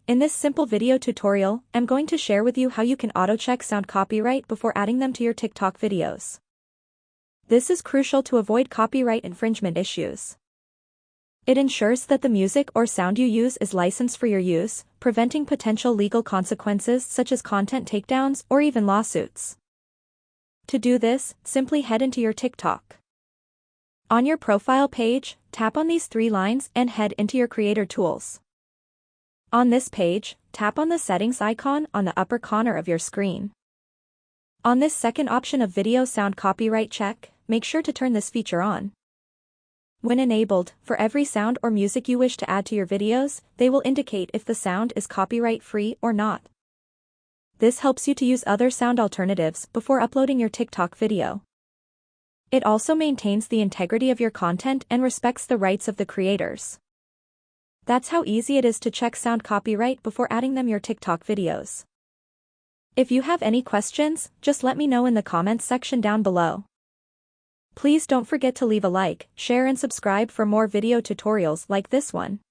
In this simple video tutorial, I'm going to share with you how you can auto-check sound copyright before adding them to your TikTok videos. This is crucial to avoid copyright infringement issues. It ensures that the music or sound you use is licensed for your use, preventing potential legal consequences such as content takedowns or even lawsuits. To do this, simply head into your TikTok. On your profile page, tap on these three lines and head into your creator tools. On this page, tap on the settings icon on the upper corner of your screen. On this second option of video sound copyright check, make sure to turn this feature on. When enabled, for every sound or music you wish to add to your videos, they will indicate if the sound is copyright-free or not. This helps you to use other sound alternatives before uploading your TikTok video. It also maintains the integrity of your content and respects the rights of the creators. That's how easy it is to check sound copyright before adding them your TikTok videos. If you have any questions, just let me know in the comments section down below. Please don't forget to leave a like, share and subscribe for more video tutorials like this one.